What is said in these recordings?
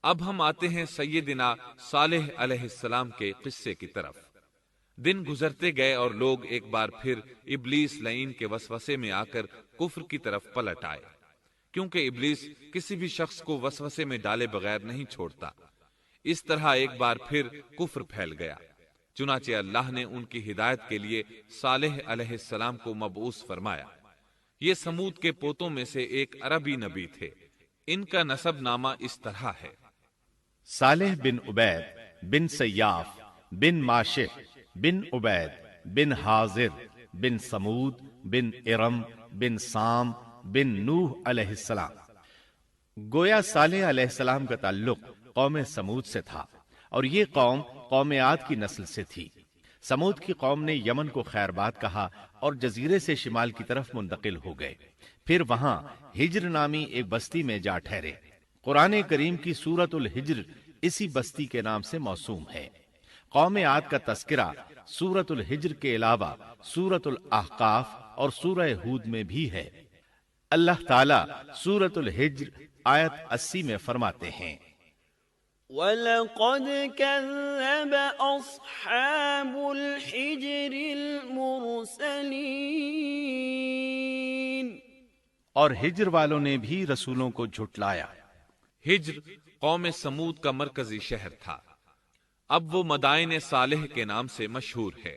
اب ہم آتے ہیں سیدنا صالح علیہ السلام کے قصے کی طرف۔ دن گزرتے گئے اور لوگ ایک بار پھر ابلیس لعین کے وسوسے میں آ کر کفر کی طرف پلٹ آئے، کیونکہ ابلیس کسی بھی شخص کو وسوسے میں ڈالے بغیر نہیں چھوڑتا۔ اس طرح ایک بار پھر کفر پھیل گیا، چنانچہ اللہ نے ان کی ہدایت کے لیے صالح علیہ السلام کو مبعوث فرمایا۔ یہ سمود کے پوتوں میں سے ایک عربی نبی تھے۔ ان کا نسب نامہ اس طرح ہے: صالح بن عبید بن سیاف بن ماشح بن عبید بن حاضر بن سمود بن ارم بن سام بن نوح علیہ السلام۔ گویا صالح علیہ السلام کا تعلق قوم سمود سے تھا، اور یہ قوم عاد کی نسل سے تھی۔ سمود کی قوم نے یمن کو خیر باد کہا اور جزیرے سے شمال کی طرف منتقل ہو گئے، پھر وہاں ہجر نامی ایک بستی میں جا ٹھہرے۔ قرآن کریم کی سورۃ الحجر اسی بستی کے نام سے موسوم ہے۔ قوم عاد کا تذکرہ سورۃ الحجر کے علاوہ سورۃ الاحقاف اور سورہ ہود میں بھی ہے۔ اللہ تعالیٰ سورۃ الحجر آیت 80 میں فرماتے ہیں: وَلَقَدْ كَذَّبَ أَصْحَابُ الْحِجْرِ الْمُرْسَلِينَ، اور ہجر والوں نے بھی رسولوں کو جھٹلایا۔ ہجر قوم سمود کا مرکزی شہر تھا۔ اب وہ مدائن صالح کے نام سے مشہور ہے۔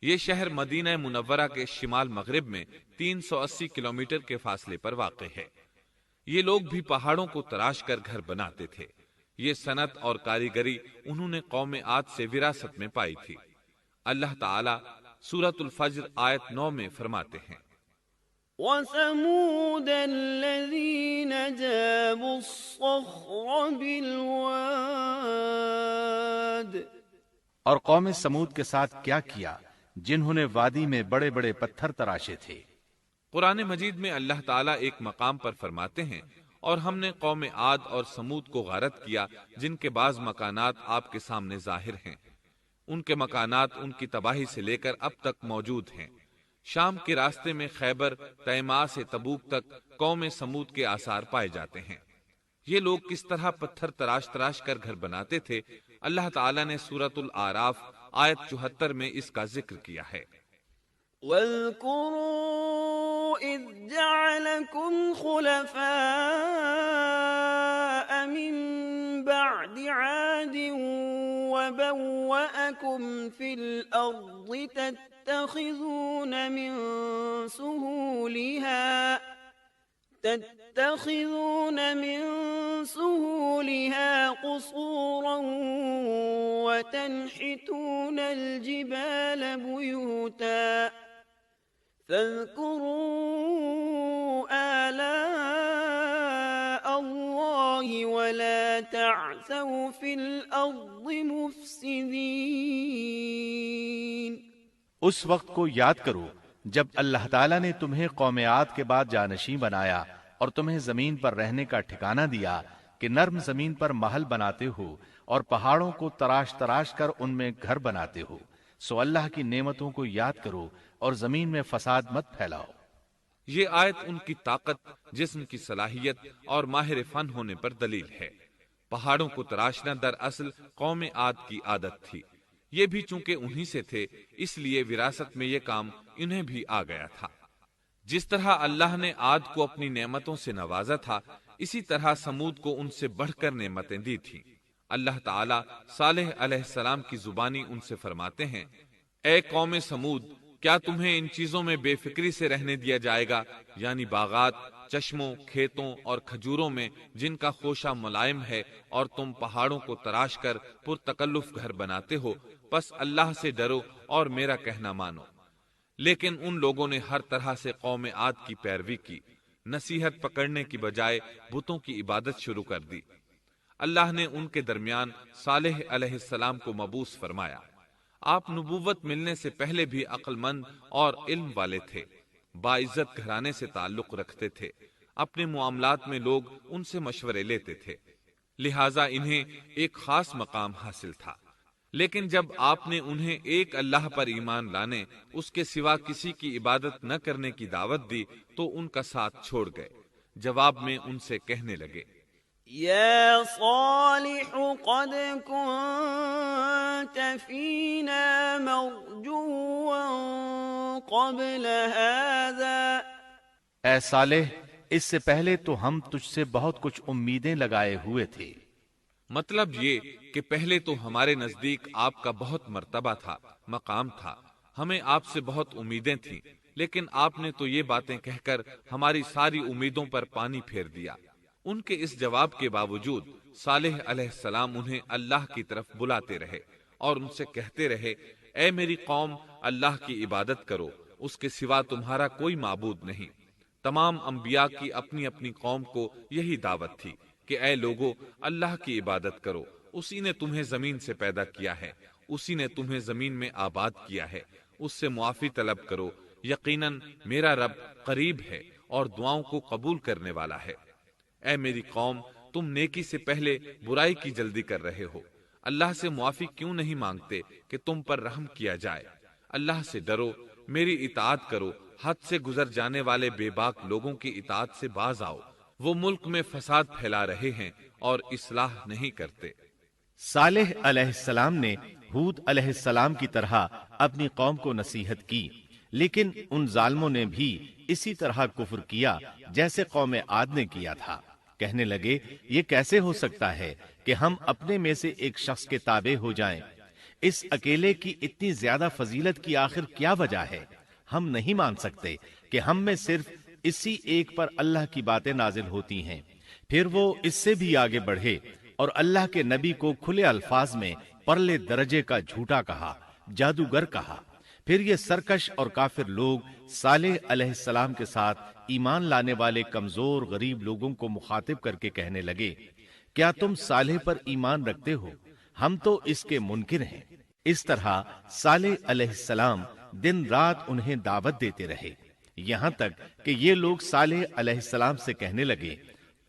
یہ شہر مدینہ منورہ کے شمال مغرب میں 380 کلومیٹر کے فاصلے پر واقع ہے۔ یہ لوگ بھی پہاڑوں کو تراش کر گھر بناتے تھے۔ یہ صنعت اور کاریگری انہوں نے قوم عاد سے وراثت میں پائی تھی۔ اللہ تعالی سورۃ الفجر آیت 9 میں فرماتے ہیں: وَثَمُودَ الَّذِينَ جَابُوا الصَّخْرَ بِالْوَادِ، اور قوم سمود کے ساتھ کیا کیا جنہوں نے وادی میں بڑے بڑے پتھر تراشے تھے۔ قرآن مجید میں اللہ تعالیٰ ایک مقام پر فرماتے ہیں: اور ہم نے قوم عاد اور سمود کو غارت کیا جن کے بعض مکانات آپ کے سامنے ظاہر ہیں۔ ان کے مکانات ان کی تباہی سے لے کر اب تک موجود ہیں۔ شام کے راستے میں خیبر، تیماء سے تبوک تک قوم سمود کے آثار پائے جاتے ہیں۔ یہ لوگ کس طرح پتھر تراش تراش کر گھر بناتے تھے، اللہ تعالیٰ نے سورۃ الاعراف آیت 74 میں اس کا ذکر کیا ہے: وَاذْكُرُوا إِذْ جَعَلَكُمْ خُلَفَاءَ مِن بَعْدِ عَادٍ وَبَوَّأَكُمْ فِي الْأَرْضِ تَتَّخِذُونَ مِن سُهُولِهَا قُصُورًا وَتَنْحِتُونَ الْجِبَالَ بُيُوتًا فَاذْكُرُوا آلَاءَ اللَّهِ وَلَا تَعْثَوْا فِي الْأَرْضِ مُفْسِدِينَ۔ اس وقت کو یاد کرو جب اللہ تعالیٰ نے تمہیں قوم عاد کے بعد جانشین بنایا اور تمہیں زمین پر رہنے کا ٹھکانہ دیا کہ نرم زمین پر محل بناتے ہو اور پہاڑوں کو تراش تراش کر ان میں گھر بناتے ہو، سو اللہ کی نعمتوں کو یاد کرو اور زمین میں فساد مت پھیلاؤ۔ یہ آیت ان کی طاقت، جسم کی صلاحیت اور ماہر فن ہونے پر دلیل ہے۔ پہاڑوں کو تراشنا دراصل قوم عاد کی عادت تھی۔ یہ بھی چونکہ انہی سے تھے، اس لیے وراثت میں یہ کام انہیں بھی آ گیا تھا۔ جس طرح اللہ نے عاد کو اپنی نعمتوں سے نوازا تھا، اسی طرح سمود کو ان سے بڑھ کر نعمتیں دی تھیں۔ اللہ تعالیٰ صالح علیہ السلام کی زبانی ان سے فرماتے ہیں: اے قوم سمود، کیا تمہیں ان چیزوں میں بے فکری سے رہنے دیا جائے گا، یعنی باغات، چشموں، کھیتوں اور کھجوروں میں جن کا خوشہ ملائم ہے، اور تم پہاڑوں کو تراش کر پرتکلف گھر بناتے ہو، پس اللہ سے ڈرو اور میرا کہنا مانو۔ لیکن ان لوگوں نے ہر طرح سے قوم عاد کی پیروی کی، نصیحت پکڑنے کی بجائے بتوں کی عبادت شروع کر دی۔ اللہ نے ان کے درمیان صالح علیہ السلام کو مبعوث فرمایا۔ آپ نبوت ملنے سے پہلے بھی عقل مند اور علم والے تھے، باعزت گھرانے سے تعلق رکھتے تھے، اپنے معاملات میں لوگ ان سے مشورے لیتے تھے، لہٰذا انہیں ایک خاص مقام حاصل تھا۔ لیکن جب آپ نے انہیں ایک اللہ پر ایمان لانے، اس کے سوا کسی کی عبادت نہ کرنے کی دعوت دی تو ان کا ساتھ چھوڑ گئے۔ جواب میں ان سے کہنے لگے: يا صالح قد كنت فينا مرجوا قبل هذا اے صالح، اس سے پہلے تو ہم تجھ سے بہت کچھ امیدیں لگائے ہوئے تھے۔ مطلب یہ کہ پہلے تو ہمارے نزدیک آپ کا بہت مرتبہ تھا، مقام تھا، ہمیں آپ سے بہت امیدیں تھیں، لیکن آپ نے تو یہ باتیں کہہ کر ہماری ساری امیدوں پر پانی پھیر دیا۔ ان کے اس جواب کے باوجود صالح علیہ السلام انہیں اللہ کی طرف بلاتے رہے اور ان سے کہتے رہے، اے میری قوم، اللہ کی عبادت کرو، اس کے سوا تمہارا کوئی معبود نہیں۔ تمام انبیاء کی اپنی اپنی قوم کو یہی دعوت تھی کہ اے لوگو، اللہ کی عبادت کرو، اسی نے تمہیں زمین سے پیدا کیا ہے، اسی نے تمہیں زمین میں آباد کیا ہے، اس سے معافی طلب کرو، یقیناً میرا رب قریب ہے اور دعاؤں کو قبول کرنے والا ہے۔ اے میری قوم، تم نیکی سے پہلے برائی کی جلدی کر رہے ہو، اللہ سے معافی کیوں نہیں مانگتے کہ تم پر رحم کیا جائے؟ اللہ سے ڈرو، میری اطاعت کرو، حد سے گزر جانے والے بے باک لوگوں کی اطاعت سے باز آؤ، وہ ملک میں فساد پھیلا رہے ہیں اور اصلاح نہیں کرتے۔ صالح علیہ السلام نے ہود علیہ السلام کی طرح اپنی قوم کو نصیحت کی، لیکن ان ظالموں نے بھی اسی طرح کفر کیا جیسے قوم عاد نے کیا تھا۔ کہنے لگے، یہ کیسے ہو سکتا ہے کہ ہم اپنے میں سے ایک شخص کے تابع ہو جائیں؟ اس اکیلے کی اتنی زیادہ فضیلت کی آخر کیا وجہ ہے؟ ہم نہیں مان سکتے کہ ہم میں صرف اسی ایک پر اللہ کی باتیں نازل ہوتی ہیں۔ پھر وہ اس سے بھی آگے بڑھے اور اللہ کے نبی کو کھلے الفاظ میں پرلے درجے کا جھوٹا کہا، جادوگر کہا۔ پھر یہ سرکش اور کافر لوگ صالح علیہ السلام کے ساتھ ایمان لانے والے کمزور غریب لوگوں کو مخاطب کر کے کہنے لگے، کیا تم صالح پر ایمان رکھتے ہو؟ ہم تو اس کے منکر ہیں۔ اس طرح صالح علیہ السلام دن رات انہیں دعوت دیتے رہے، یہاں تک کہ یہ لوگ صالح علیہ السلام سے کہنے لگے،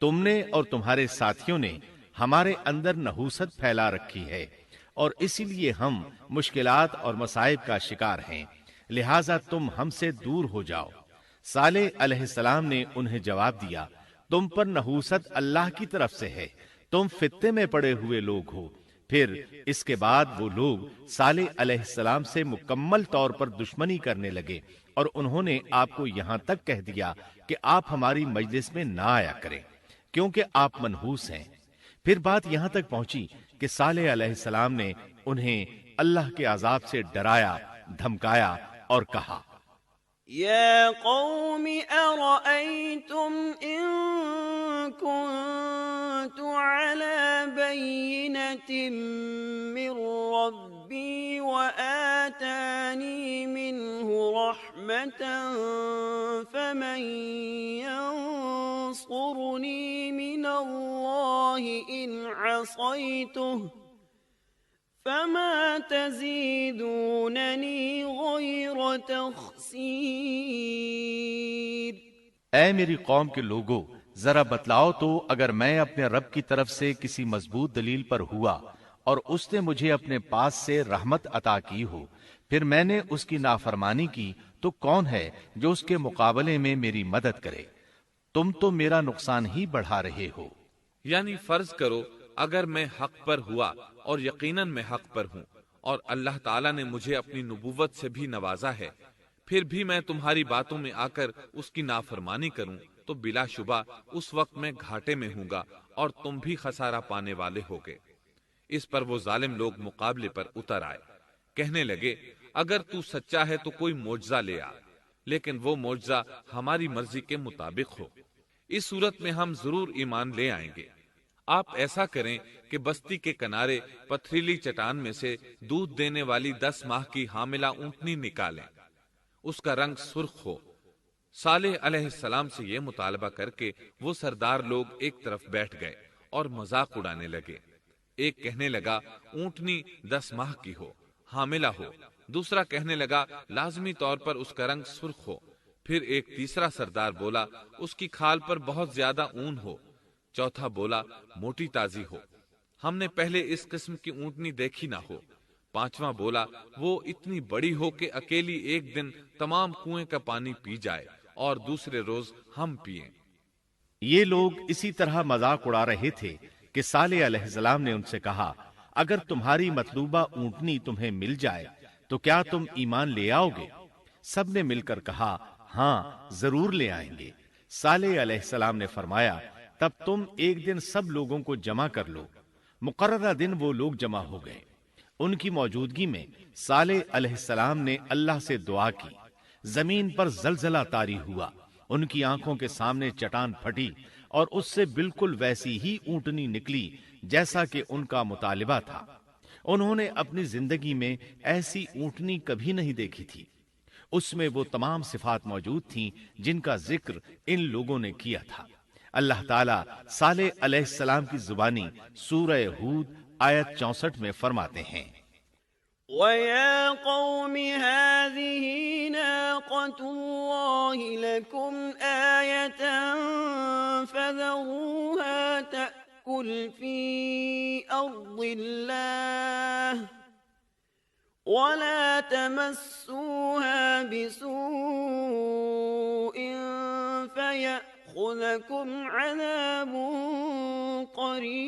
تم نے اور تمہارے ساتھیوں نے ہمارے اندر نحوست پھیلا رکھی ہے اور اسی لیے ہم مشکلات اور مصائب کا شکار ہیں، لہٰذا تم ہم سے دور ہو جاؤ۔ صالح علیہ السلام نے انہیں جواب دیا، تم پر نحوست اللہ کی طرف سے ہے، تم فتنے میں پڑے ہوئے لوگ ہو۔ پھر اس کے بعد وہ لوگ صالح علیہ السلام سے مکمل طور پر دشمنی کرنے لگے اور انہوں نے آپ کو یہاں تک کہہ دیا کہ آپ ہماری مجلس میں نہ آیا کریں کیونکہ آپ منحوس ہیں۔ پھر بات یہاں تک پہنچی کہ صالح علیہ السلام نے انہیں اللہ کے عذاب سے ڈرایا، دھمکایا اور کہا، يا قوم أرأيتم إن كنت على بينة من ربي وآتاني منه رحمة فمن ينصرني من الله إن عصيته فما تزيدونني غير تخسير۔ اے میری قوم کے لوگو، ذرا بتلاؤ تو، اگر میں اپنے رب کی طرف سے کسی مضبوط دلیل پر ہوا اور اس نے مجھے اپنے پاس سے رحمت عطا کی ہو، پھر میں نے اس کی نافرمانی کی، تو کون ہے جو اس کے مقابلے میں میری مدد کرے؟ تم تو میرا نقصان ہی بڑھا رہے ہو۔ یعنی فرض کرو اگر میں حق پر ہوا اور یقیناً میں حق پر ہوں اور اللہ تعالیٰ نے مجھے اپنی نبوت سے بھی نوازا ہے، پھر بھی میں تمہاری باتوں میں آ کر اس کی نافرمانی کروں تو بلا شبہ اس وقت میں گھاٹے میں ہوں گا اور تم بھی خسارہ پانے والے ہوگے۔ اس پر وہ ظالم لوگ مقابلے پر اتر آئے، کہنے لگے، اگر تو سچا ہے تو کوئی معجزہ لے آ، لیکن وہ معجزہ ہماری مرضی کے مطابق ہو، اس صورت میں ہم ضرور ایمان لے آئیں گے۔ آپ ایسا کریں کہ بستی کے کنارے پتھریلی چٹان میں سے دودھ دینے والی 10 ماہ کی حاملہ اونٹنی نکالیں، اس کا رنگ سرخ ہو۔ صالح علیہ السلام سے یہ مطالبہ کر کے وہ سردار لوگ ایک طرف بیٹھ گئے اور مذاق اڑانے لگے۔ ایک کہنے لگا اونٹنی 10 ماہ کی ہو، حاملہ ہو، دوسرا کہنے لگا لازمی طور پر اس کا رنگ سرخ ہو، پھر ایک تیسرا سردار بولا اس کی کھال پر بہت زیادہ اون ہو، چوتھا بولا موٹی تازی ہو، ہم نے پہلے اس قسم کی اونٹنی دیکھی نہ ہو، پانچواں بولا وہ اتنی بڑی ہو کہ اکیلی ایک دن تمام کنویں کا پانی پی جائے اور دوسرے روز ہم پئیں۔ یہ لوگ اسی طرح مذاق اڑا رہے تھے کہ صالح علیہ السلام نے ان سے کہا، اگر تمہاری مطلوبہ اونٹنی تمہیں مل جائے تو کیا تم ایمان لے آؤ گے؟ سب نے مل کر کہا، ہاں ضرور لے آئیں گے۔ صالح علیہ السلام نے فرمایا، تب تم ایک دن سب لوگوں کو جمع کر لو۔ مقررہ دن وہ لوگ جمع ہو گئے۔ ان کی موجودگی میں صالح علیہ السلام نے اللہ سے دعا کی۔ زمین پر زلزلہ طاری ہوا، ان کی آنکھوں کے سامنے چٹان پھٹی اور اس سے بالکل ویسی ہی اونٹنی نکلی جیسا کہ ان کا مطالبہ تھا۔ انہوں نے اپنی زندگی میں ایسی اونٹنی کبھی نہیں دیکھی تھی۔ اس میں وہ تمام صفات موجود تھیں جن کا ذکر ان لوگوں نے کیا تھا۔ اللہ تعالیٰ صالح علیہ السلام کی زبانی سورہ ہود آیت 64 میں فرماتے ہیں، وَيَا قَوْمِ هَٰذِهِ نَاقَةُ اللَّهِ لَكُمْ آيَةً فَذَرُوهَا تَأْكُلْ فِي أَرْضِ اللَّهِ وَلَا تَمَسُّوهَا بِسُوءٍ فَيَأْخُذَكُمْ عَذَابٌ قَرِيبٌ۔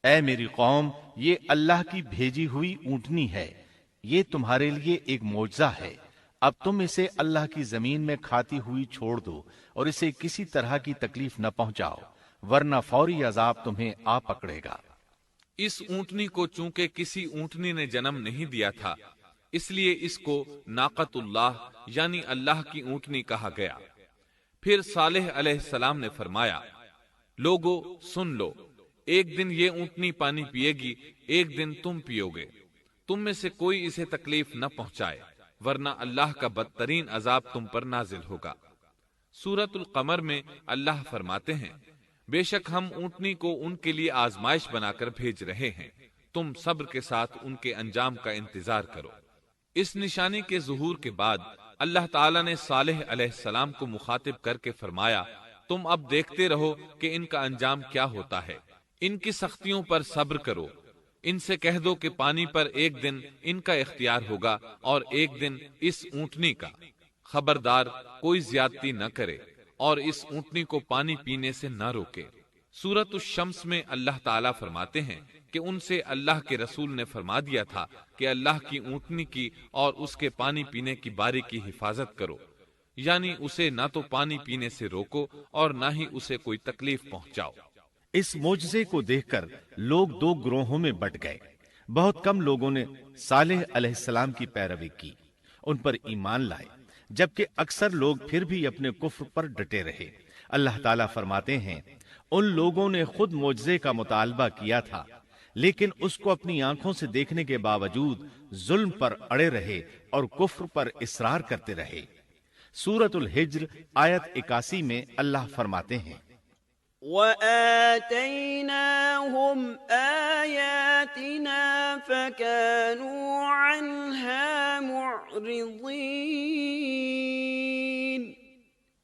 اے میری قوم، یہ اللہ کی بھیجی ہوئی اونٹنی ہے، یہ تمہارے لیے ایک معجزہ ہے۔ اب تم اسے اللہ کی زمین میں کھاتی ہوئی چھوڑ دو اور اسے کسی طرح کی تکلیف نہ پہنچاؤ، ورنہ فوری عذاب تمہیں آ پکڑے گا۔ اس اونٹنی کو چونکہ کسی اونٹنی نے جنم نہیں دیا تھا، اس لیے اس کو ناقۃ اللہ یعنی اللہ کی اونٹنی کہا گیا۔ پھر صالح علیہ السلام نے فرمایا، لوگو سن لو، ایک دن یہ اونٹنی پانی پیے گی، ایک دن تم پیو گے، تم میں سے کوئی اسے تکلیف نہ پہنچائے، ورنہ اللہ کا بدترین عذاب تم پر نازل ہوگا۔ سورۃ القمر میں اللہ فرماتے ہیں، بے شک ہم اونٹنی کو ان کے لیے آزمائش بنا کر بھیج رہے ہیں، تم صبر کے ساتھ ان کے انجام کا انتظار کرو۔ اس نشانی کے ظہور کے بعد اللہ تعالیٰ نے صالح علیہ السلام کو مخاطب کر کے فرمایا، تم اب دیکھتے رہو کہ ان کا انجام کیا ہوتا ہے، ان کی سختیوں پر صبر کرو، ان سے کہہ دو کہ پانی پر ایک دن ان کا اختیار ہوگا اور ایک دن اس اونٹنی کا، خبردار کوئی زیادتی نہ کرے اور اس اونٹنی کو پانی پینے سے نہ روکے۔ سورۃ الشمس میں اللہ تعالیٰ فرماتے ہیں کہ ان سے اللہ کے رسول نے فرما دیا تھا کہ اللہ کی اونٹنی کی اور اس کے پانی پینے کی باری کی حفاظت کرو، یعنی اسے نہ تو پانی پینے سے روکو اور نہ ہی اسے کوئی تکلیف پہنچاؤ۔ اس معجزے کو دیکھ کر لوگ دو گروہوں میں بٹ گئے۔ بہت کم لوگوں نے صالح علیہ السلام کی پیروی کی، ان پر ایمان لائے، جبکہ اکثر لوگ پھر بھی اپنے کفر پر ڈٹے رہے۔ اللہ تعالیٰ فرماتے ہیں، ان لوگوں نے خود معجزے کا مطالبہ کیا تھا، لیکن اس کو اپنی آنکھوں سے دیکھنے کے باوجود ظلم پر اڑے رہے اور کفر پر اصرار کرتے رہے۔ سورۃ الحجر آیت 81 میں اللہ فرماتے ہیں، وَآتَيْنَاهُمْ آيَاتِنَا فَكَانُوا عَنْهَا مُعْرِضِينَ۔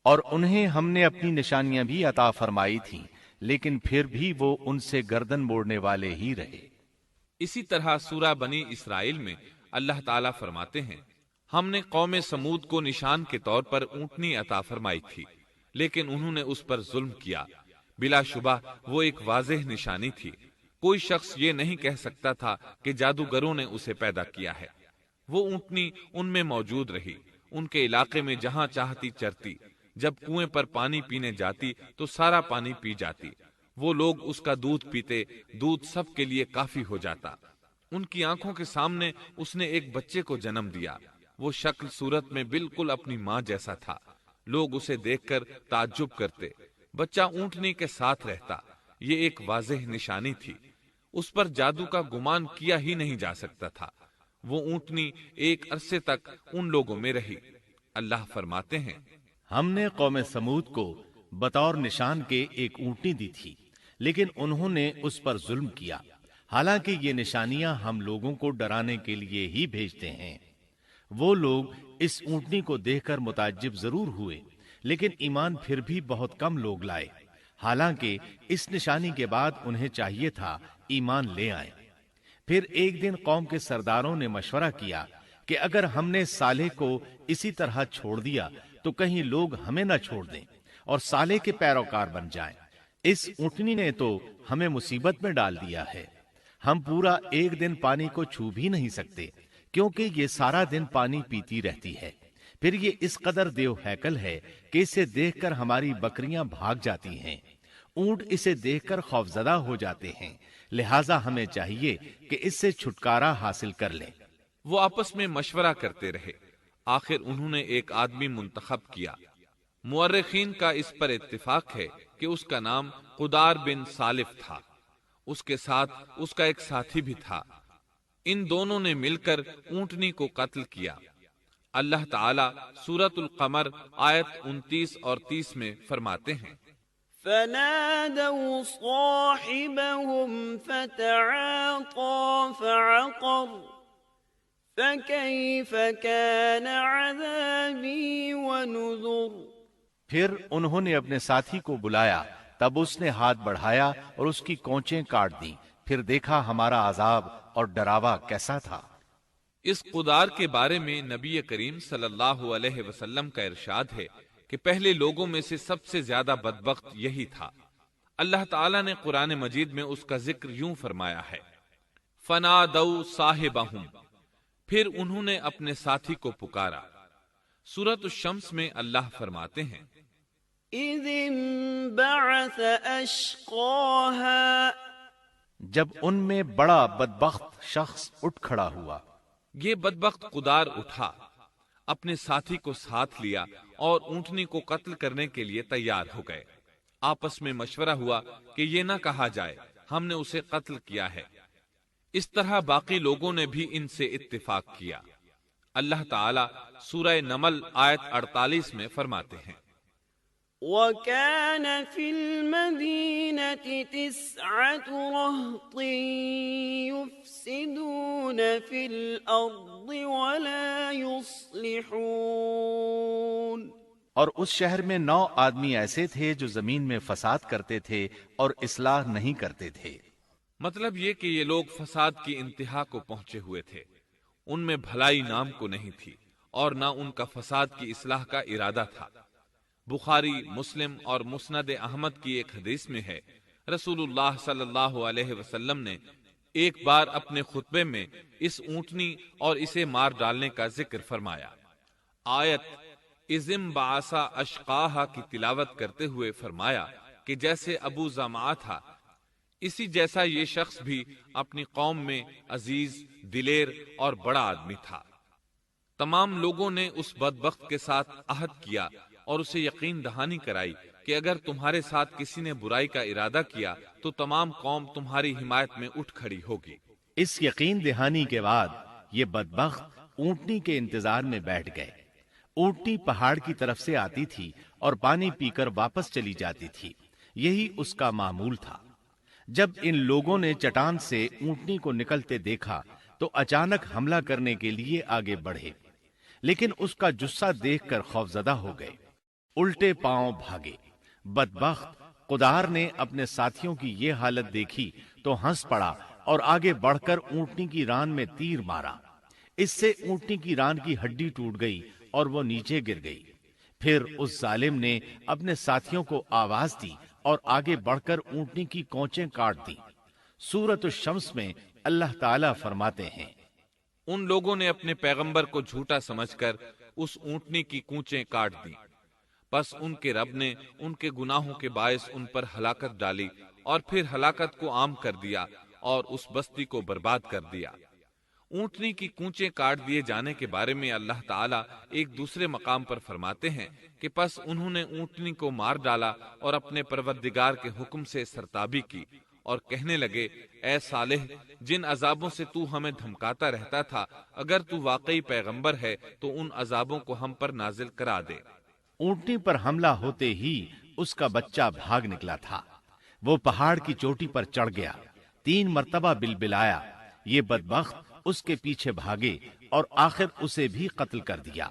اور انہیں ہم نے اپنی نشانیاں بھی عطا فرمائی تھیں، لیکن پھر بھی وہ ان سے گردن موڑنے والے ہی رہے۔ اسی طرح سورہ بنی اسرائیل میں اللہ تعالیٰ فرماتے ہیں، ہم نے قوم سمود کو نشان کے طور پر اونٹنی عطا فرمائی تھی، لیکن انہوں نے اس پر ظلم کیا۔ بلا شبہ وہ ایک واضح نشانی تھی، کوئی شخص یہ نہیں کہہ سکتا تھا کہ جادوگروں نے اسے پیدا کیا ہے۔ وہ اونٹنی ان میں موجود رہی، ان کے علاقے میں جہاں چاہتی چرتی، جب کنویں پر پانی پینے جاتی تو سارا پانی پی جاتی، وہ لوگ اس کا دودھ پیتے، دودھ سب کے لیے کافی ہو جاتا۔ ان کی آنکھوں کے سامنے اس نے ایک بچے کو جنم دیا، وہ شکل صورت میں بالکل اپنی ماں جیسا تھا، لوگ اسے دیکھ کر تعجب کرتے۔ بچہ اونٹنی کے ساتھ رہتا، یہ ایک واضح نشانی تھی، اس پر جادو کا گمان کیا ہی نہیں جا سکتا تھا۔ وہ اونٹنی ایک عرصے تک ان لوگوں میں رہی۔ اللہ فرماتے ہیں، ہم نے قوم سمود کو بطور نشان کے ایک اونٹنی دی تھی، لیکن انہوں نے اس پر ظلم کیا۔ حالانکہ یہ نشانیاں ہم لوگوں کو ڈرانے کے لیے ہی بھیجتے ہیں۔ وہ لوگ اس اونٹنی کو دیکھ کر متعجب ضرور ہوئے، لیکن ایمان پھر بھی بہت کم لوگ لائے، حالانکہ اس نشانی کے بعد انہیں چاہیے تھا ایمان لے آئیں۔ پھر ایک دن قوم کے سرداروں نے مشورہ کیا کہ اگر ہم نے صالح کو اسی طرح چھوڑ دیا تو کہیں لوگ ہمیں نہ چھوڑ دیں اور صالح کے پیروکار بن جائیں۔ اس اونٹنی نے تو ہمیں مصیبت میں ڈال دیا ہے، ہم پورا ایک دن پانی کو چھو بھی نہیں سکتے، کیونکہ یہ سارا دن پانی پیتی رہتی ہے۔ پھر یہ اس قدر دیو ہیکل ہے کہ اسے دیکھ کر ہماری بکریاں بھاگ جاتی ہیں، اونٹ اسے دیکھ کر خوفزدہ ہو جاتے ہیں، لہٰذا ہمیں چاہیے کہ اس سے چھٹکارا حاصل کر لیں۔ وہ آپس میں مشورہ کرتے رہے، آخر انہوں نے ایک آدمی منتخب کیا۔ مورخین کا اس پر اتفاق ہے کہ اس کا نام قدار بن سالف تھا، اس کے ساتھ اس کا ایک ساتھی بھی تھا۔ ان دونوں نے مل کر اونٹنی کو قتل کیا۔ اللہ تعالیٰ سورۃ القمر آیت 29 اور 30 میں فرماتے ہیں، فنادوا صاحبهم فتعاطى فعقر فكيف كان عذابي ونذر۔ پھر انہوں نے اپنے ساتھی کو بلایا، تب اس نے ہاتھ بڑھایا اور اس کی کونچیں کاٹ دیں، پھر دیکھا ہمارا عذاب اور ڈراوا کیسا تھا۔ اس قدار کے بارے میں نبی کریم صلی اللہ علیہ وسلم کا ارشاد ہے کہ پہلے لوگوں میں سے سب سے زیادہ بدبخت یہی تھا۔ اللہ تعالیٰ نے قرآن مجید میں اس کا ذکر یوں فرمایا ہے، فنادوا صاحبہم، پھر انہوں نے اپنے ساتھی کو پکارا۔ سورۃ الشمس میں اللہ فرماتے ہیں، اذ انبعث اشقاها، جب ان میں بڑا بدبخت شخص اٹھ کھڑا ہوا۔ یہ بدبخت قدار اٹھا، اپنے ساتھی کو ساتھ لیا اور اونٹنی کو قتل کرنے کے لیے تیار ہو گئے۔ آپس میں مشورہ ہوا کہ یہ نہ کہا جائے ہم نے اسے قتل کیا ہے۔ اس طرح باقی لوگوں نے بھی ان سے اتفاق کیا۔ اللہ تعالیٰ سورہ نمل آیت 48 میں فرماتے ہیں، وَكَانَ فِي الْمَدِينَةِ 9 رَهْطٍ يُفْسِدُونَ فِي الْأَرْضِ وَلَا يُصْلِحُونَ۔ اور اس شہر میں 9 آدمی ایسے تھے جو زمین میں فساد کرتے تھے اور اصلاح نہیں کرتے تھے۔ مطلب یہ کہ یہ لوگ فساد کی انتہا کو پہنچے ہوئے تھے، ان میں بھلائی نام کو نہیں تھی اور نہ ان کا فساد کی اصلاح کا ارادہ تھا۔ بخاری، مسلم اور مسند احمد کی ایک حدیث میں ہے، رسول اللہ صلی اللہ علیہ وسلم نے ایک بار اپنے خطبے میں اس اونٹنی اور اسے مار ڈالنے کا ذکر فرمایا۔ آیت اذم بعثا اشقاہا کی تلاوت کرتے ہوئے فرمایا کہ جیسے ابو زمعہ تھا، اسی جیسا یہ شخص بھی اپنی قوم میں عزیز، دلیر اور بڑا آدمی تھا۔ تمام لوگوں نے اس بدبخت کے ساتھ عہد کیا اور اسے یقین دہانی کرائی کہ اگر تمہارے ساتھ کسی نے برائی کا ارادہ کیا تو تمام قوم تمہاری حمایت میں اٹھ کھڑی ہوگی۔ اس یقین دہانی کے بعد یہ بدبخت اونٹنی کے انتظار میں بیٹھ گئے۔ اونٹنی پہاڑ کی طرف سے آتی تھی اور پانی پی کر واپس چلی جاتی تھی، یہی اس کا معمول تھا۔ جب ان لوگوں نے چٹان سے اونٹنی کو نکلتے دیکھا تو اچانک حملہ کرنے کے لیے آگے بڑھے، لیکن اس کا جثہ دیکھ کر خوفزدہ ہو گئے، الٹے پاؤں بھاگے۔ بدبخت قدار نے اپنے ساتھیوں کی یہ حالت دیکھی تو ہنس پڑا اور آگے بڑھ کر اونٹنی کی ران میں تیر مارا۔ اس سے اونٹنی کی ران کی ہڈی ٹوٹ گئی اور وہ نیچے گر گئی۔ پھر اس ظالم نے اپنے ساتھیوں کو آواز دی اور آگے بڑھ کر اونٹنی کی کونچیں کاٹ دی۔ سورۃ الشمس میں اللہ تعالیٰ فرماتے ہیں، ان لوگوں نے اپنے پیغمبر کو جھوٹا سمجھ کر اس اونٹنی کی کونچیں کاٹ دیں، پس ان کے رب نے ان کے گناہوں کے باعث ان پر ہلاکت ڈالی اور پھر ہلاکت کو عام کر دیا اور اس بستی کو برباد کر دیا۔ اونٹنی کی کونچیں کاٹ دیے جانے کے بارے میں اللہ تعالیٰ ایک دوسرے مقام پر فرماتے ہیں کہ پس انہوں نے اونٹنی کو مار ڈالا اور اپنے پروردگار کے حکم سے سرتابی کی اور کہنے لگے، اے صالح، جن عذابوں سے تو ہمیں دھمکاتا رہتا تھا، اگر تو واقعی پیغمبر ہے تو ان عذابوں کو ہم پر نازل کرا دے۔ اونٹنی پر حملہ ہوتے ہی اس کا بچہ بھاگ نکلا تھا۔ وہ پہاڑ کی چوٹی پر چڑھ گیا، 3 مرتبہ بلبلایا۔ یہ بدبخت اس کے پیچھے بھاگے اور آخر اسے بھی قتل کر دیا۔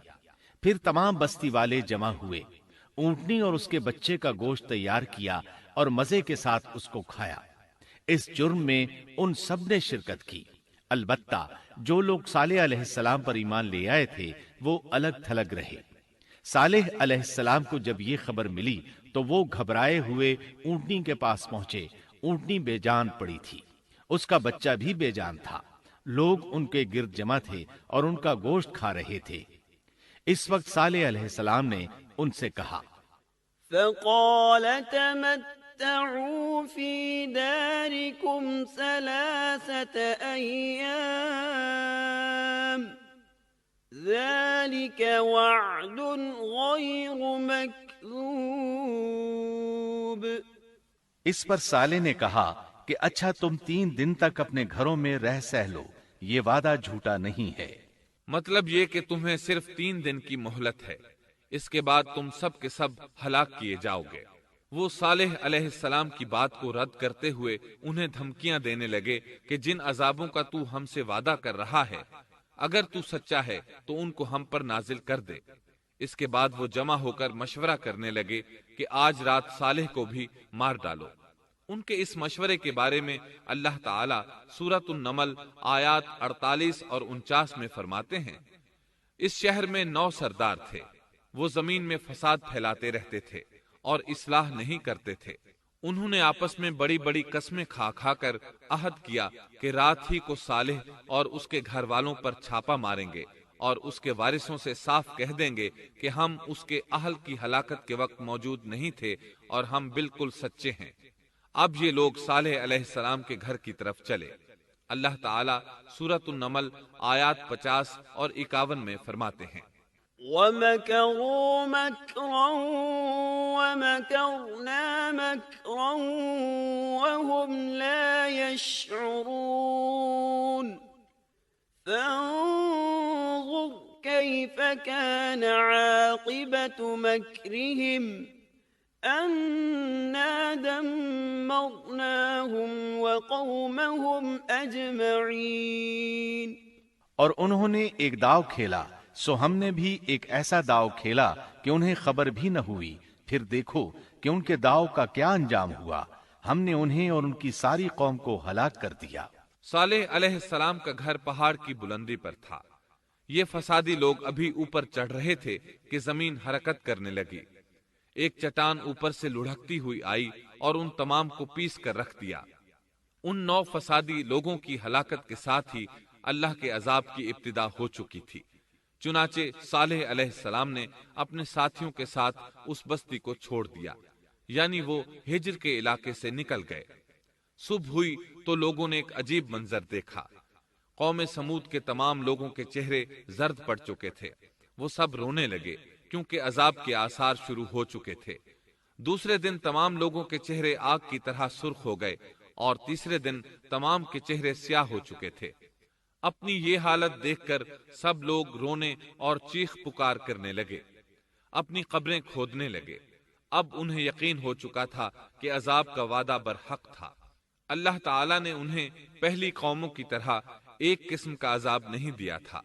پھر تمام بستی والے جمع ہوئے، اونٹنی اور اس کے بچے کا گوشت تیار کیا اور مزے کے ساتھ اس کو کھایا۔ اس جرم میں ان سب نے شرکت کی، البتہ جو لوگ صالح علیہ السلام پر ایمان لے آئے تھے وہ الگ تھلگ رہے۔ صالح علیہ السلام کو جب یہ خبر ملی تو وہ گھبرائے ہوئے اونٹنی کے پاس پہنچے۔ اونٹنی بے جان پڑی تھی، اس کا بچہ بھی بے جان تھا۔ لوگ ان کے گرد جمع تھے اور ان کا گوشت کھا رہے تھے۔ اس وقت صالح علیہ السلام نے ان سے کہا، فقال تمتعوا في داركم 3 أيام ذلك وعد غير مكذوب۔ اس پر صالح نے کہا کہ اچھا تم 3 دن تک اپنے گھروں میں رہ سہ لو، یہ وعدہ جھوٹا نہیں ہے۔ مطلب یہ کہ تمہیں صرف 3 دن کی مہلت ہے، اس کے بعد تم سب کے سب ہلاک کیے جاؤ گے۔ وہ صالح علیہ السلام کی بات کو رد کرتے ہوئے انہیں دھمکیاں دینے لگے کہ جن عذابوں کا تو ہم سے وعدہ کر رہا ہے، اگر تو سچا ہے تو ان کو ہم پر نازل کر دے۔ اس کے بعد وہ جمع ہو کر مشورہ کرنے لگے کہ آج رات صالح کو بھی مار ڈالو۔ ان کے اس مشورے کے بارے میں اللہ تعالیٰ سورۃ النمل آیات 48 اور 49 میں فرماتے ہیں، اس شہر میں 9 سردار تھے، وہ زمین میں فساد پھیلاتے رہتے تھے اور اصلاح نہیں کرتے تھے۔ انہوں نے آپس میں بڑی بڑی قسمیں کھا کھا کر عہد کیا کہ رات ہی کو صالح اور اس کے گھر والوں پر چھاپا ماریں گے اور اس کے وارثوں سے صاف کہہ دیں گے کہ ہم اس کے اہل کی ہلاکت کے وقت موجود نہیں تھے اور ہم بالکل سچے ہیں۔ اب یہ لوگ صالح علیہ السلام کے گھر کی طرف چلے۔ اللہ تعالیٰ سورۃ النمل آیات 50 اور 51 میں فرماتے ہیں، وَمَكَرُوا مَكْرًا وَمَكَرْنَا مَكْرًا وَهُمْ لَا يَشْعُرُونَ فَانظُرْ كَيْفَ كَانَ عَاقِبَةُ مَكْرِهِمْ أَنَّا دَمَّرْنَاهُمْ وَقَوْمَهُمْ أَجْمَعِينَ۔ اور انہوں نے ایک داؤ کھیلا، سو ہم نے بھی ایک ایسا داؤ کھیلا کہ انہیں خبر بھی نہ ہوئی۔ پھر دیکھو کہ ان کے داؤ کا کیا انجام ہوا، ہم نے انہیں اور ان کی ساری قوم کو ہلاک کر دیا۔ صالح علیہ السلام کا گھر پہاڑ کی بلندی پر تھا۔ یہ فسادی لوگ ابھی اوپر چڑھ رہے تھے کہ زمین حرکت کرنے لگی۔ ایک چٹان اوپر سے لڑھکتی ہوئی آئی اور ان تمام کو پیس کر رکھ دیا۔ ان 9 فسادی لوگوں کی ہلاکت کے ساتھ ہی اللہ کے عذاب کی ابتدا ہو چکی تھی۔ چنانچہ صالح علیہ السلام نے اپنے ساتھیوں کے ساتھ اس بستی کو چھوڑ دیا، یعنی وہ ہجر کے علاقے سے نکل گئے۔ صبح ہوئی تو لوگوں نے ایک عجیب منظر دیکھا۔ قوم سمود کے تمام لوگوں کے چہرے زرد پڑ چکے تھے، وہ سب رونے لگے کیونکہ عذاب کے آثار شروع ہو چکے تھے۔ دوسرے دن تمام لوگوں کے چہرے آگ کی طرح سرخ ہو گئے اور تیسرے دن تمام کے چہرے سیاہ ہو چکے تھے۔ اپنی یہ حالت دیکھ کر سب لوگ رونے اور چیخ پکار کرنے لگے، اپنی قبریں کھودنے لگے۔ اب انہیں یقین ہو چکا تھا کہ عذاب کا وعدہ برحق تھا۔ اللہ تعالیٰ نے انہیں پہلی قوموں کی طرح ایک قسم کا عذاب نہیں دیا تھا،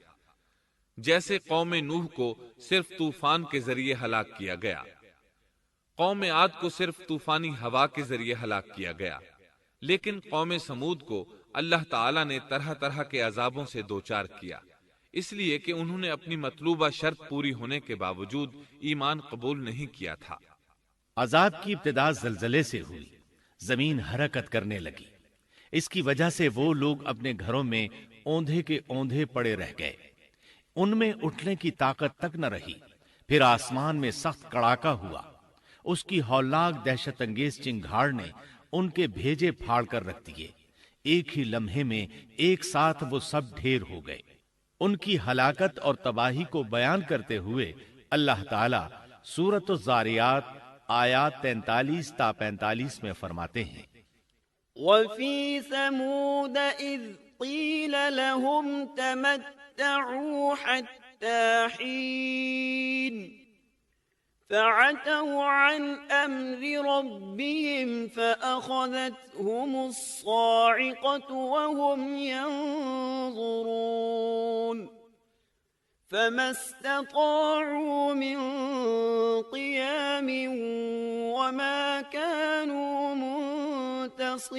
جیسے قوم نوح کو صرف طوفان کے ذریعے ہلاک کیا گیا، قوم عاد کو صرف طوفانی ہوا کے ذریعے ہلاک کیا گیا، لیکن قوم سمود کو اللہ تعالیٰ نے طرح طرح کے عذابوں سے دوچار کیا، اس لیے کہ انہوں نے اپنی مطلوبہ شرط پوری ہونے کے باوجود ایمان قبول نہیں کیا تھا۔ عذاب کی ابتدا زلزلے سے ہوئی، زمین حرکت کرنے لگی۔ اس کی وجہ سے وہ لوگ اپنے گھروں میں اوندھے کے اوندھے پڑے رہ گئے، ان میں اٹھنے کی طاقت تک نہ رہی۔ پھر آسمان میں سخت کڑاکا ہوا، اس کی ہولناک دہشت انگیز چنگھاڑ نے ان کے بھیجے پھاڑ کر رکھ دیے۔ ایک ہی لمحے میں ایک ساتھ وہ سب ڈھیر ہو گئے۔ ان کی ہلاکت اور تباہی کو بیان کرتے ہوئے اللہ تعالیٰ سورۃ الزاریات آیات 43 تا 45 میں فرماتے ہیں، وَفِي ثَمُودَ إِذْ قِيلَ لَهُمْ تَمَتَّعُوا حَتَّى حِينٍ فَعَتَوْا عَنْ أَمْرِ رَبِّهِمْ فَأَخَذَتْهُمُ الصَّاعِقَةُ وَهُمْ يَنظُرُونَ فَمَا اسْتَطَاعُوا مِنْ قِيَامٍ وَمَا كَانُوا مُنْتَصِرِينَ۔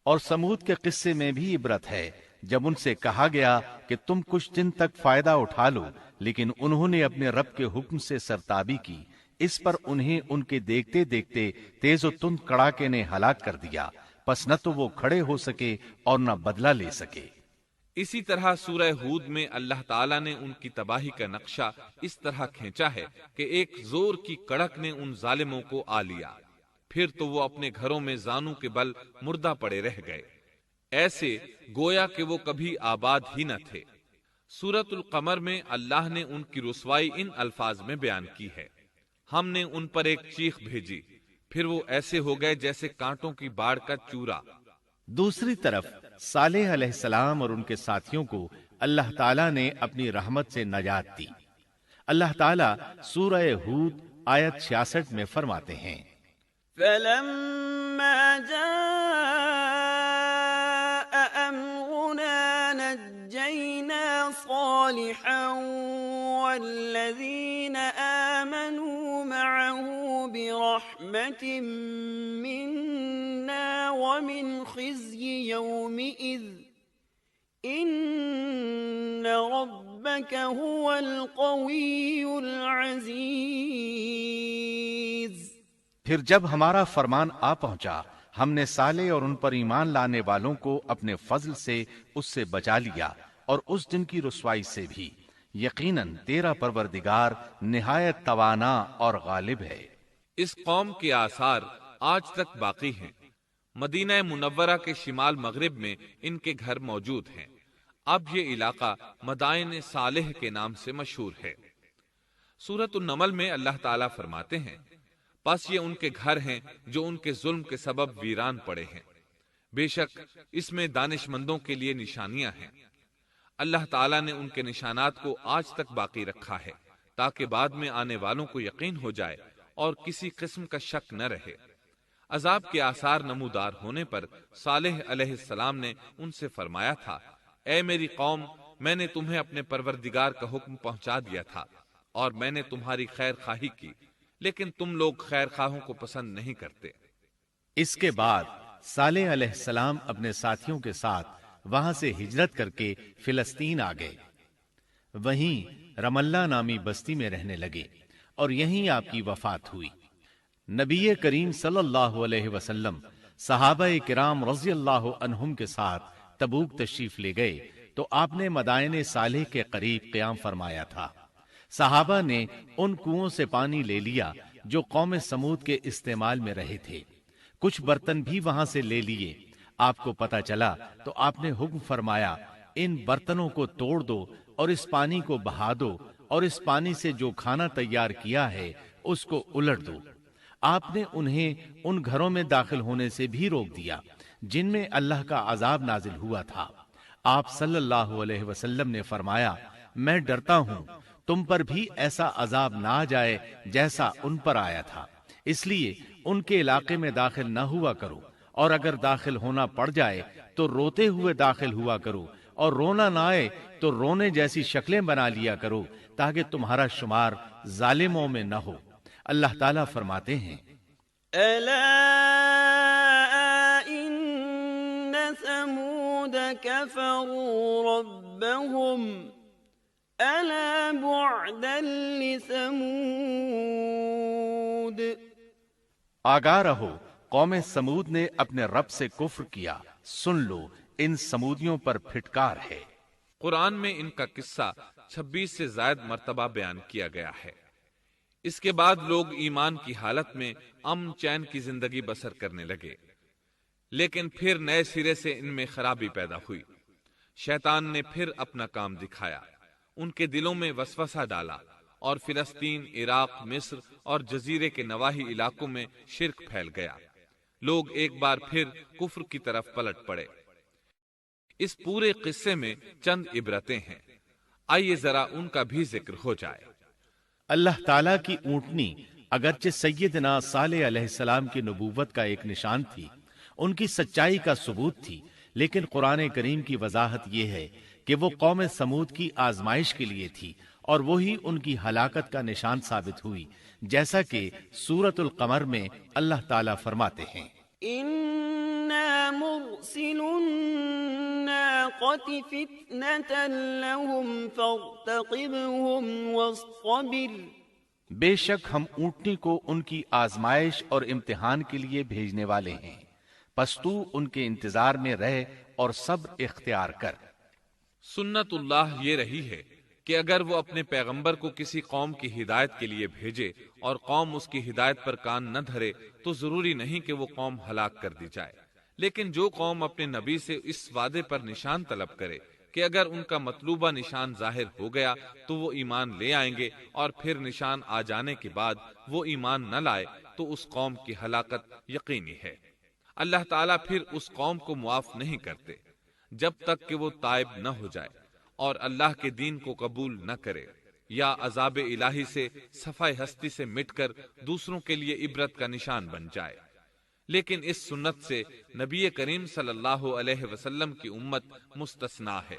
اور سمود کے قصے میں بھی عبرت ہے، جب ان سے کہا گیا کہ تم کچھ دن تک فائدہ اٹھا لو لیکن انہوں نے اپنے رب کے حکم سے سرتابی کی، اس پر انہیں ان کے دیکھتے دیکھتے تیز و تند کڑاکے نے ہلاک کر دیا، پس نہ تو وہ کھڑے ہو سکے اور نہ بدلہ لے سکے۔ اسی طرح سورہ ہود میں اللہ تعالیٰ نے ان کی تباہی کا نقشہ اس طرح کھینچا ہے کہ ایک زور کی کڑک نے ان ظالموں کو آ لیا، پھر تو وہ اپنے گھروں میں زانوں کے بل مردہ پڑے رہ گئے، ایسے گویا کہ وہ کبھی آباد ہی نہ تھے۔ سورۃ القمر میں اللہ نے ان کی رسوائی ان الفاظ میں بیان کی ہے: ہم نے ان پر ایک چیخ بھیجی، پھر وہ ایسے ہو گئے جیسے کانٹوں کی باڑ کا چورا۔ دوسری طرف صالح علیہ السلام اور ان کے ساتھیوں کو اللہ تعالیٰ نے اپنی رحمت سے نجات دی۔ اللہ تعالیٰ سورہ ہود آیت 66 میں فرماتے ہیں: فلما جاء أمرنا نجينا صالحا والذين آمنوا معه برحمة منا ومن خزي يومئذ إن ربك هو القوي العزيز۔ پھر جب ہمارا فرمان آ پہنچا، ہم نے صالح اور ان پر ایمان لانے والوں کو اپنے فضل سے اس سے بچا لیا اور اس دن کی رسوائی سے بھی۔ یقیناً تیرا پروردگار نہایت توانا اور غالب ہے۔ اس قوم کے آثار آج تک باقی ہیں۔ مدینہ منورہ کے شمال مغرب میں ان کے گھر موجود ہیں۔ اب یہ علاقہ مدائن صالح کے نام سے مشہور ہے۔ سورۃ النمل میں اللہ تعالیٰ فرماتے ہیں: پس یہ ان کے گھر ہیں جو ان کے ظلم کے سبب ویران پڑے ہیں، بے شک اس میں دانش مندوں کے لیے نشانیاں ہیں۔ اللہ تعالیٰ نے ان کے نشانات کو آج تک باقی رکھا ہے تاکہ بعد میں آنے والوں کو یقین ہو جائے اور کسی قسم کا شک نہ رہے۔ عذاب کے آثار نمودار ہونے پر صالح علیہ السلام نے ان سے فرمایا تھا: اے میری قوم، میں نے تمہیں اپنے پروردگار کا حکم پہنچا دیا تھا اور میں نے تمہاری خیر خواہی کی، لیکن تم لوگ خیر خواہوں کو پسند نہیں کرتے۔ اس کے بعد صالح علیہ السلام اپنے ساتھیوں کے ساتھ وہاں سے ہجرت کر کے فلسطین آ گئے، وہیں رملہ نامی بستی میں رہنے لگے اور یہیں آپ کی وفات ہوئی۔ نبی کریم صلی اللہ علیہ وسلم صحابہ کرام رضی اللہ عنہم کے ساتھ تبوک تشریف لے گئے تو آپ نے مدائن صالح کے قریب قیام فرمایا تھا۔ صحابہ نے ان کنووں سے پانی لے لیا جو قوم سمود کے استعمال میں رہے تھے، کچھ برتن بھی وہاں سے لے لیے۔ آپ کو پتہ چلا تو آپ نے حکم فرمایا: ان برتنوں کو توڑ دو اور اس پانی کو بہا دو اور اس پانی سے جو کھانا تیار کیا ہے اس کو الٹ دو۔ آپ نے انہیں ان گھروں میں داخل ہونے سے بھی روک دیا جن میں اللہ کا عذاب نازل ہوا تھا۔ آپ صلی اللہ علیہ وسلم نے فرمایا: میں ڈرتا ہوں تم پر بھی ایسا عذاب نہ آ جائے جیسا ان پر آیا تھا، اس لیے ان کے علاقے میں داخل نہ ہوا کرو، اور اگر داخل ہونا پڑ جائے تو روتے ہوئے داخل ہوا کرو، اور رونا نہ آئے تو رونے جیسی شکلیں بنا لیا کرو تاکہ تمہارا شمار ظالموں میں نہ ہو۔ اللہ تعالیٰ فرماتے ہیں: ألا إن ثمود كفروا ربهم ألا بعدا لثمود۔ آگاہ رہو، قوم سمود نے اپنے رب سے کفر کیا، سن لو ان سمودیوں پر پھٹکار ہے۔ قرآن میں ان کا قصہ 26 سے زائد مرتبہ بیان کیا گیا ہے۔ اس کے بعد لوگ ایمان کی حالت میں امن چین کی زندگی بسر کرنے لگے، لیکن پھر نئے سرے سے ان میں خرابی پیدا ہوئی۔ شیطان نے پھر اپنا کام دکھایا، ان کے دلوں میں وسوسہ ڈالا اور فلسطین، عراق، مصر اور جزیرے کے نواحی علاقوں میں شرک پھیل گیا۔ لوگ ایک بار پھر کفر کی طرف پلٹ پڑے۔ اس پورے قصے میں چند عبرتیں ہیں، آئیے ذرا ان کا بھی ذکر ہو جائے۔ اللہ تعالیٰ کی اونٹنی اگرچہ سیدنا صالح علیہ السلام کی نبوت کا ایک نشان تھی، ان کی سچائی کا ثبوت تھی، لیکن قرآن کریم کی وضاحت یہ ہے کہ وہ قوم سمود کی آزمائش کے لیے تھی اور وہی ان کی ہلاکت کا نشان ثابت ہوئی، جیسا کہ سورۃ القمر میں اللہ تعالیٰ فرماتے ہیں: إن إنا مرسل الناقة فتنة لهم فارتقبهم واصطبر بے شک ہم اونٹنی کو ان کی آزمائش اور امتحان کے لیے بھیجنے والے ہیں، پس تو ان کے انتظار میں رہ اور صبر اختیار کر۔ سنت اللہ یہ رہی ہے کہ اگر وہ اپنے پیغمبر کو کسی قوم کی ہدایت کے لیے بھیجے اور قوم اس کی ہدایت پر کان نہ دھرے تو ضروری نہیں کہ وہ قوم ہلاک کر دی جائے، لیکن جو قوم اپنے نبی سے اس وعدے پر نشان طلب کرے کہ اگر ان کا مطلوبہ نشان ظاہر ہو گیا تو وہ ایمان لے آئیں گے، اور پھر نشان آ جانے کے بعد وہ ایمان نہ لائے تو اس قوم کی ہلاکت یقینی ہے۔ اللہ تعالیٰ پھر اس قوم کو معاف نہیں کرتے جب تک کہ وہ تائب نہ ہو جائے اور اللہ کے دین کو قبول نہ کرے، یا عذاب الہی سے صفحہ ہستی سے مٹ کر دوسروں کے لیے عبرت کا نشان بن جائے۔ لیکن اس سنت سے نبی کریم صلی اللہ علیہ وسلم کی امت مستثنا ہے،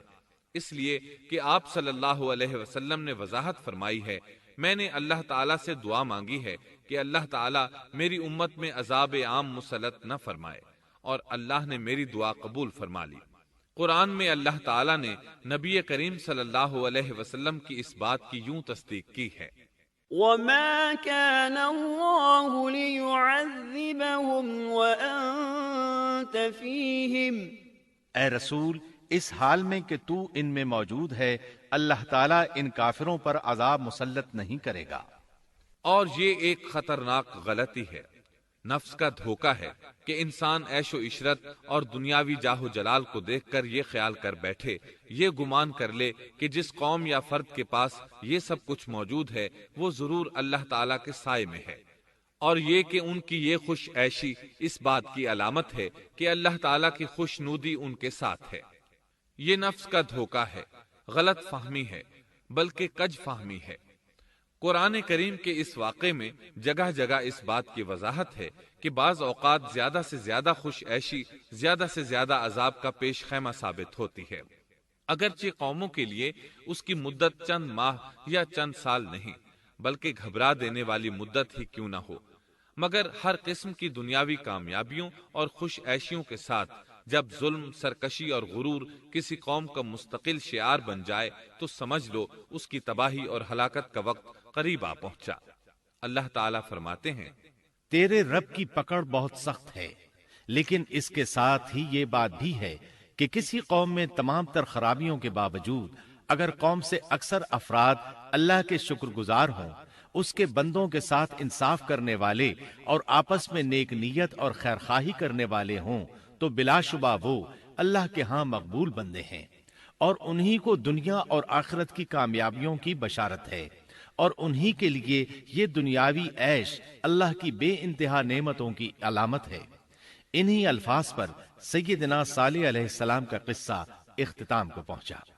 اس لیے کہ آپ صلی اللہ علیہ وسلم نے وضاحت فرمائی ہے، میں نے اللہ تعالیٰ سے دعا مانگی ہے کہ اللہ تعالیٰ میری امت میں عذاب عام مسلط نہ فرمائے، اور اللہ نے میری دعا قبول فرما لی۔ قرآن میں اللہ تعالیٰ نے نبی کریم صلی اللہ علیہ وسلم کی اس بات کی یوں تصدیق کی ہے، وما كان الله ليعذبهم وأنت فيهم اے رسول اس حال میں کہ تو ان میں موجود ہے، اللہ تعالیٰ ان کافروں پر عذاب مسلط نہیں کرے گا۔ اور یہ ایک خطرناک غلطی ہے، نفس کا دھوکہ ہے کہ انسان عیش و عشرت اور دنیاوی جاہ و جلال کو دیکھ کر یہ خیال کر بیٹھے، یہ گمان کر لے کہ جس قوم یا فرد کے پاس یہ سب کچھ موجود ہے وہ ضرور اللہ تعالیٰ کے سائے میں ہے، اور یہ کہ ان کی یہ خوش عیشی اس بات کی علامت ہے کہ اللہ تعالیٰ کی خوشنودی ان کے ساتھ ہے۔ یہ نفس کا دھوکہ ہے، غلط فہمی ہے، بلکہ کج فہمی ہے۔ قرآن کریم کے اس واقعے میں جگہ جگہ اس بات کی وضاحت ہے کہ بعض اوقات زیادہ سے زیادہ خوش عیشی زیادہ سے زیادہ عذاب کا پیش خیمہ ثابت ہوتی ہے، اگرچہ قوموں کے لیے اس کی مدت چند ماہ یا چند سال نہیں بلکہ گھبرا دینے والی مدت ہی کیوں نہ ہو، مگر ہر قسم کی دنیاوی کامیابیوں اور خوش عیشیوں کے ساتھ جب ظلم، سرکشی اور غرور کسی قوم کا مستقل شعار بن جائے تو سمجھ لو اس کی تباہی اور ہلاکت کا وقت قریب آ پہنچا۔ اللہ تعالیٰ فرماتے ہیں، تیرے رب کی پکڑ بہت سخت ہے، لیکن اس کے ساتھ ہی یہ بات بھی ہے کہ کسی قوم میں تمام تر خرابیوں کے باوجود اگر قوم سے اکثر افراد اللہ کے شکر گزار ہوں، اس کے بندوں کے ساتھ انصاف کرنے والے اور آپس میں نیک نیت اور خیرخواہی کرنے والے ہوں تو بلا شبہ وہ اللہ کے ہاں مقبول بندے ہیں، اور انہی کو دنیا اور آخرت کی کامیابیوں کی بشارت ہے، اور انہی کے لیے یہ دنیاوی عیش اللہ کی بے انتہا نعمتوں کی علامت ہے۔ انہی الفاظ پر سیدنا صالح علیہ السلام کا قصہ اختتام کو پہنچا۔